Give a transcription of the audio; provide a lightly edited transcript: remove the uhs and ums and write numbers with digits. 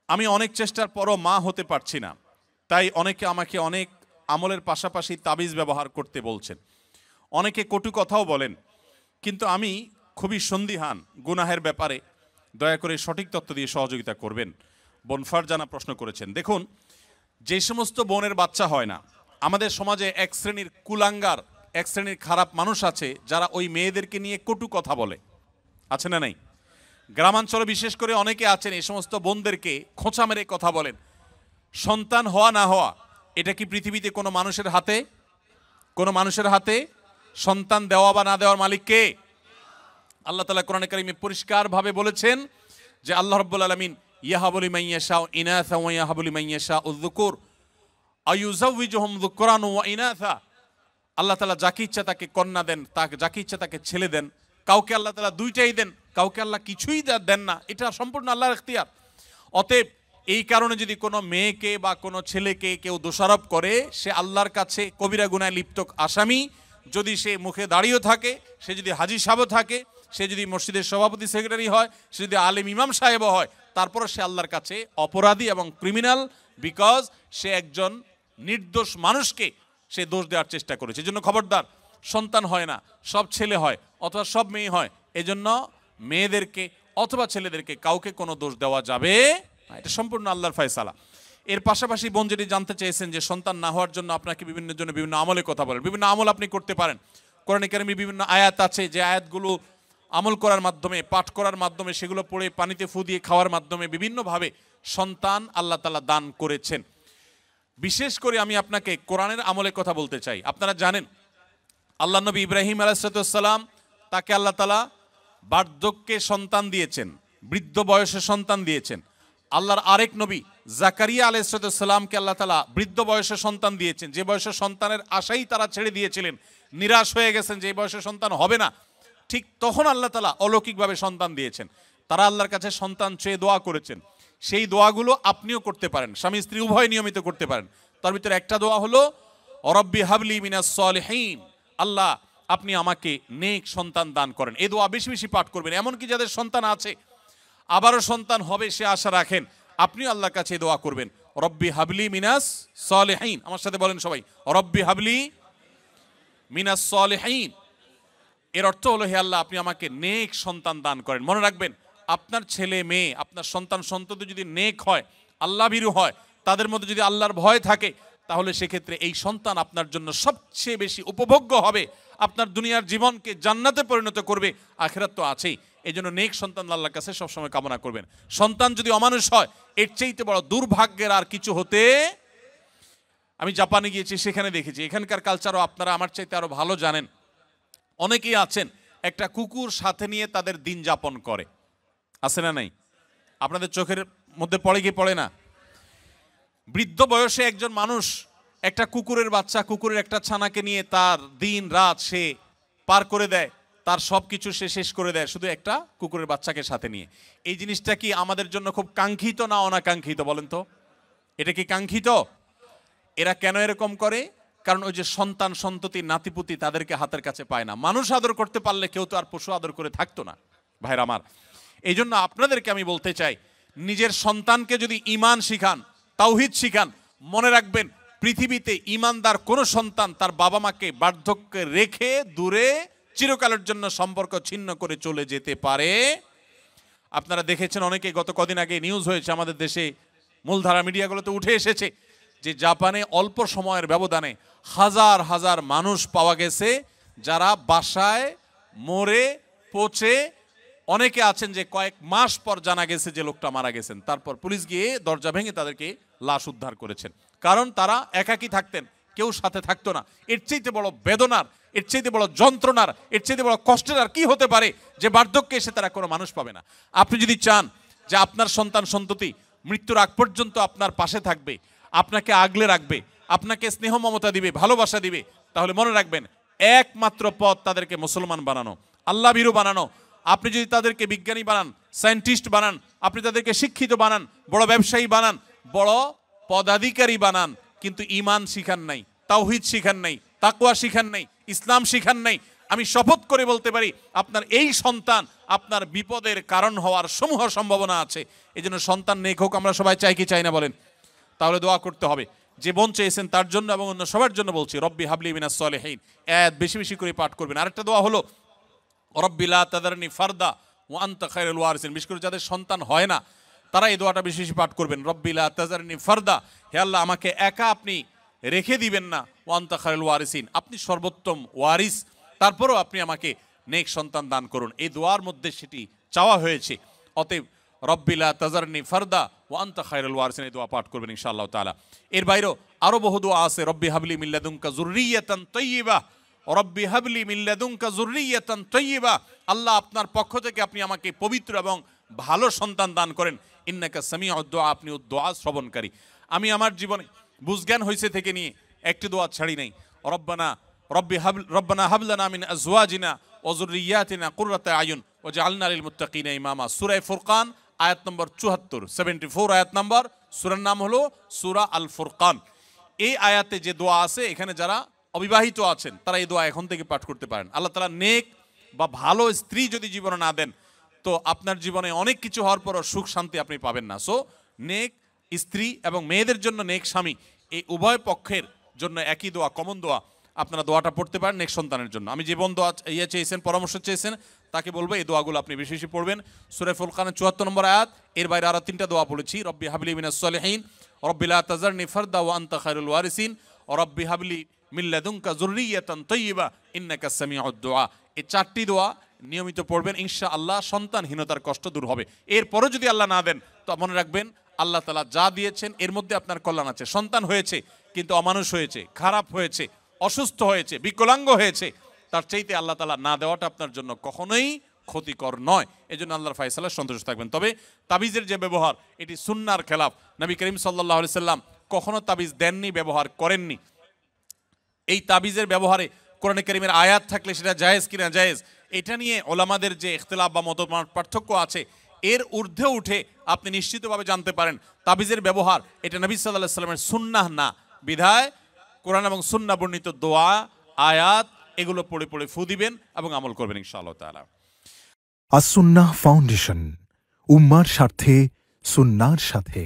আমি অনেক চেষ্টার পরও মা হতে পারছি না, তাই অনেকে আমাকে অনেক আমলের পাশাপাশি তাবিজ ব্যবহার করতে বলছেন, অনেকে কটু কথাও বলেন, কিন্তু আমি খুবই সন্দিহান গুনাহের ব্যাপারে। দয়া করে সঠিক তথ্য দিয়ে সহযোগিতা করবেন। বোন ফারজানা প্রশ্ন করেছেন, দেখুন, যে সমস্ত বোনের বাচ্চা হয় না, আমাদের সমাজে এক শ্রেণীর কুলাঙ্গার, এক শ্রেণীর খারাপ মানুষ আছে যারা ওই মেয়েদেরকে নিয়ে কটু কথা বলে, আছে না নাই? গ্রামাঞ্চলে বিশেষ করে অনেকে আছেন এই সমস্ত বোনদেরকে খোঁচা মেরে কথা বলেন। সন্তান হওয়া না হওয়া এটা কি পৃথিবীতে কোনো মানুষের হাতে? কোনো মানুষের হাতে? সন্তান দেওয়া বা না দেওয়ার মালিক কে? আল্লাহ তাআলা কোরআনে কারিমে পরিষ্কারভাবে বলেছেন যে আল্লাহ রাব্বুল আলামিন ইয়াহাবু লিমান ইয়াশাউ ইনাসা ওয়া ইয়াহাবু লিমান ইয়াশাউ যুকুর আয়ুযাওয়িজুহুম যুকরান ওয়া ইনাসা। আল্লাহ তাআলা যাকে ইচ্ছা তাকে কন্যা দেন, তাকে যাকে ইচ্ছা তাকে ছেলে দেন। কাউকে আল্লাহ তাআলা দুইটাই দেন, কাউকে আল্লাহ কিছুই দেন না। এটা সম্পূর্ণ আল্লাহর ইখতিয়ার। অতএব এই কারণে যদি কোনো মেয়েকে বা কোনো ছেলেকে কেউ দোষারোপ করে, সে আল্লাহর কাছে কবিরা গুনায় লিপ্ত আসামি। যদি সে মুখে দাঁড়িয়ে থাকে, সে যদি হাজী সাহেব থাকে, সে যদি মসজিদের সভাপতি সেক্রেটারি হয়, সে যদি আলেম ইমাম সাহেবও হয়, তারপরে সে আল্লাহর কাছে অপরাধী এবং ক্রিমিনাল, বিকজ সে একজন নির্দোষ মানুষকে সে দোষ দেওয়ার চেষ্টা করেছে। এজন্য খবরদার, সন্তান হয় না, সব ছেলে হয় অথবা সব মেয়ে হয়, এজন্য মেয়েদেরকে অথবা ছেলেদেরকে কাউকে কোনো দোষ দেওয়া যাবে না। এটা সম্পূর্ণ আল্লাহর ফয়সালা। এর পাশাপাশি বোন যেটি জানতে চেয়েছেন যে সন্তান না হওয়ার জন্য আপনাকে বিভিন্ন আমলের কথা বলেন। বিভিন্ন আমল আপনি করতে পারেন। কোরআনে কারিমে বিভিন্ন আয়াত আছে, যে আয়াতগুলো আমল করার মাধ্যমে, পাঠ করার মাধ্যমে, সেগুলো পড়ে পানিতে ফু দিয়ে খাওয়ার মাধ্যমে বিভিন্নভাবে সন্তান আল্লাহ তাআলা দান করেছেন। বিশেষ করে আমি আপনাকে কোরআনের আমলের কথা বলতে চাই। আপনারা জানেন আল্লাহ নবী ইব্রাহিম আলাইহিস সালাম, তাকে আল্লাহ তাআলা বার্ধক্যে সন্তান দিয়েছেন, বৃদ্ধ বয়সে সন্তান দিয়েছেন। আল্লাহর আরেক নবী জাকারিয়া আলাইহিস সালামকে আল্লাহ তাআলা বৃদ্ধ বয়সে সন্তান দিয়েছেন, যে বয়সে সন্তানের আশাই তারা ছেড়ে দিয়েছিলেন, নিরাশ হয়ে গেছেন যে এই বয়সে সন্তান হবে না। ঠিক তখন আল্লাহ তাআলা অলৌকিকভাবে সন্তান দিয়েছেন। তারা আল্লাহর কাছে সন্তান চেয়ে দোয়া করেছেন। সেই দোয়াগুলো আপনিও করতে পারেন, স্বামী স্ত্রী উভয় নিয়মিত করতে পারেন। তার ভিতরে একটা দোয়া হলো রব্বি হাবলি মিনাস সলিহিন, আল্লাহ আপনি আমাকে নেক সন্তান দান করেন। এই দোয়া বেশি বেশি পাঠ করবেন। এমনকি যাদের সন্তান আছে, আবারও সন্তান হবে সে আশা রাখেন, আপনিও আল্লাহর কাছে দোয়া করবেন, রব্বি হাবলি মিনাস সলিহিন। আমার সাথে বলেন সবাই, রব্বি হাবলি মিনাস সলিহিন। এর অর্থ হলো, হে আল্লাহ আপনি আমাকে নেক সন্তান দান করেন। মনে রাখবেন, আপনার ছেলে মেয়ে, আপনার সন্তান সন্ততি যদি নেক হয়, আল্লাহ ভীরু হয়, তাদের মধ্যে যদি আল্লাহর ভয় থাকে, তাহলে সেক্ষেত্রে এই সন্তান আপনার জন্য সবচেয়ে বেশি উপভোগ্য হবে, আপনার দুনিয়ার জীবনকে জান্নাতে পরিণত করবে, আখিরাত তো আছেই। এই জন্য নেক সন্তান আল্লাহর কাছে সবসময় কামনা করবেন। সন্তান যদি অমানুষ হয়, এর চাইতে বড় দুর্ভাগ্যের আর কিছু হতে। আমি জাপানে গিয়েছি, সেখানে দেখেছি, এখানকার কালচারও আপনারা আমার চাইতে আরো ভালো জানেন। অনেকেই আছেন একটা কুকুর সাথে নিয়ে তাদের দিন যাপন করে, আছে না নাই? আপনাদের চোখের মধ্যে পড়ে কি পড়ে না? বৃদ্ধ বয়সে একজন মানুষ একটা কুকুরের বাচ্চা, কুকুরের একটা ছানাকে নিয়ে তার দিন রাত সে পার করে দেয়, তার সব কিছু সে শেষ করে দেয় শুধু একটা কুকুরের বাচ্চাকে সাথে নিয়ে। এই জিনিসটা কি আমাদের জন্য খুব কাঙ্ক্ষিত না অনাকাঙ্ক্ষিত বলেন তো? এটা কি কাঙ্ক্ষিত? এরা কেন এরকম করে? কারণ ওই যে সন্তান সন্ততি নাতিপুতি তাদেরকে হাতের কাছে পায় না। মানুষ আদর করতে পারলে কেউ তো আর পশু আদর করে থাকতো না ভাইরা আমার। এই জন্য আপনাদেরকে আমি বলতে চাই, নিজের সন্তানকে যদি ঈমান শিখান, তাওহীদ শিখান, মনে রাখবেন পৃথিবীতে ঈমানদার কোন সন্তান তার বাবা মাকে বার্ধক্যে রেখে দূরে চিরকালের জন্য সম্পর্ক ছিন্ন করে চলে যেতে পারে। আপনারা দেখেছেন, অনেকে গত কদিন আগে নিউজ হয়েছে আমাদের দেশে, মূলধারা মিডিয়াগুলোতে উঠে এসেছে যে জাপানে অল্প সময়ের ব্যবধানে হাজার হাজার মানুষ পাওয়া গেছে যারা বাসায় মরে পচে, অনেকে আছেন যে কয়েক মাস পর জানা গেছে যে লোকটা মারা গেছেন, তারপর পুলিশ গিয়ে দরজা ভেঙে তাদেরকে লাশ উদ্ধার করেছেন। কারণ তারা একাকী থাকতেন, কেউ সাথে থাকতো না। এর চাইতে বড় বেদনার, এর চাইতে বড় যন্ত্রণার, এর চাইতে বড় কষ্টের আর কি হতে পারে যে বার্ধক্যে এসে তারা কোনো মানুষ পাবে না। আপনি যদি চান যে আপনার সন্তান সন্ততি মৃত্যুর আগ পর্যন্ত আপনার পাশে থাকবে, আপনাকে আগলে রাখবে, আপনাকে স্নেহ মমতা দিবে, ভালোবাসা দিবে, তাহলে মনে রাখবেন একমাত্র পথ তাদেরকে মুসলমান বানানো, আল্লাহ ভীরু বানানো। আপনি যদি তাদেরকে বিজ্ঞানী বানান, সায়েন্টিস্ট বানান, আপনি তাদেরকে শিক্ষিত বানান, বড় ব্যবসায়ী বানান, বড় পদাধিকারী বানান, কিন্তু ঈমান শিখান নাই, তাওহীদ শিখান নাই, তাকওয়া শিখান নাই, ইসলাম শিখান নাই, আমি শপথ করে বলতে পারি আপনার এই সন্তান আপনার বিপদের কারণ হওয়ার সমূহ সম্ভাবনা আছে। এই জন্য সন্তান নেক হোক আমরা সবাই চাই কি চাই না বলেন? তাহলে দোয়া করতে হবে। যে বোন চেয়েছেন তার জন্য এবং অন্য সবার জন্য বলছি, রব্বি হাবলি মিনাস সলিহিন, বেশি বেশি করে পাঠ করবেন। আরেকটা দোয়া হলো রব্বি লা তাদারনি ফারদা ওয়া আনতা খায়রুল ওয়ারিসিন। বিশেষ করে যাদের সন্তান হয় না তারা এই দোয়াটা বেশি বেশি পাঠ করবেন, রব্বি লা তাদারনি ফারদা, হে আল্লাহ আমাকে একা আপনি রেখে দিবেন না, ওয়া আনতা খায়রুল ওয়ারিসিন, আপনি সর্বোত্তম ওয়ারিস, তারপরেও আপনি আমাকে নেক সন্তান দান করুন। এই দোয়ার মধ্যে সেটি চাওয়া হয়েছে। অতএব রব্বি লা তাজারনি ফারদা ওয়া আনতা খায়রুল ওয়ারিসিন, এই দোয়া পাঠ করবেন ইনশাআল্লাহ তাআলা। এর বাইরেও আরো বহু দোয়া আছে, রব্বি হাবলি মিন লাদুনকা যুররিয়াতান তাইয়্যিবা, রব্বি হাবলি মিন লাদুনকা যুররিয়াতান তাইয়্যিবা, আল্লাহ আপনার পক্ষ থেকে আপনি আমাকে পবিত্র এবং ভালো সন্তান দান করেন, ইন্নাকা সামিউদ দুআ, আপনি দোয়া শ্রবণকারী। আমি আমার জীবনে বুঝজ্ঞান হয়েছে থেকে নিয়ে একটি দোয়া ছাড়ি নাই, রব্বানা হাব লানা মিন আজওয়াজিনা ওয়া যুররিয়াতিনা কুররাতা আয়ুন ওয়াজআলনা লিল মুত্তাকিনা ইমামা। সূরা ফুরকান আয়াত নম্বর 74, 74 আয়াত নম্বর। সূরার নাম হলো সূরা আল ফুরকান। এই আয়াতে যে দোয়া আছে, এখানে যারা অবিবাহিত আছেন তারা এই দোয়া এখন থেকে পাঠ করতে পারেন। আল্লাহ তাআলা নেক বা ভালো স্ত্রী যদি জীবনে না দেন তো আপনার জীবনে অনেক কিছু হওয়ার পরও সুখ শান্তি আপনি পাবেন না। সো নেক স্ত্রী এবং মেয়েদের জন্য নেক স্বামী, এই উভয় পক্ষের জন্য একই দোয়া, কমন দোয়া, আপনারা দোয়াটা পড়তে পারেন নেক সন্তানের জন্য। আমি যে বোন দোয়া চেয়েছেন, পরামর্শ চেয়েছেন, তাকে বলবো এই দোয়াগুলো আপনি বেশি বেশি পড়বেন। সূরা ফুরকানের 74 নম্বর আয়াত, এর বাইরে আরো 3টা দোয়া পড়েছি, রব্বি হাবলি মিনাস সলিহিন, রব্বি লা তাজারনি ফারদা ওয়া আনতা খায়রুল ওয়ারিসিন, রব্বি হাবলি মিন লাদুনকা যুররিয়াতান তাইয়্যিবা ইন্নাকা সামিউদ দুআ। এই 4টি দোয়া নিয়মিত পড়বেন, ইনশাআল্লাহ সন্তানহীনতার কষ্ট দূর হবে। এরপরও যদি আল্লাহ না দেন তো মনে রাখবেন আল্লাহ তাআলা যা দিয়েছেন এর মধ্যে আপনার কল্যাণ আছে। সন্তান হয়েছে কিন্তু অমানুষ হয়েছে, খারাপ হয়েছে, অসুস্থ হয়েছে, বিকলাঙ্গ হয়েছে, তার চাইতে আল্লাহ তাআলা না দেওয়াটা আপনার জন্য কখনোই ক্ষতিকর নয়। এই জন্য আল্লাহর ফায়সালায় সন্তুষ্ট থাকবেন। তবে তাবিজের যে ব্যবহার, এটি সুন্নাহর খেলাফ। নবী করিম সাল্লাল্লাহু আলাইহি সাল্লাম কখনো তাবিজ দেননি, ব্যবহার করেননি। এই তাবিজের ব্যবহারে কোরআনে কারীমের আয়াত থাকলে সেটা জায়েজ কিনা জায়েজ, এটা নিয়ে ওলামাদের যে ইখতিলাফ বা মত পার্থক্য আছে, এর ঊর্ধ্বে উঠে আপনি নিশ্চিতভাবে জানতে পারেন তাবিজের ব্যবহার এটা নবী সাল্লাল্লাহু আলাইহি সাল্লামের সুন্নাহ না। বিধায় কোরআন এবং সুন্নাহ বর্ণিত দোয়া, আয়াত এগুলো পড়ে পড়ে ফু দিবেন এবং আমল করবেন ইনশাআল্লাহ তাআলা। আস সুন্নাহ ফাউন্ডেশন, উম্মার স্বার্থে সুন্নাহর সাথে।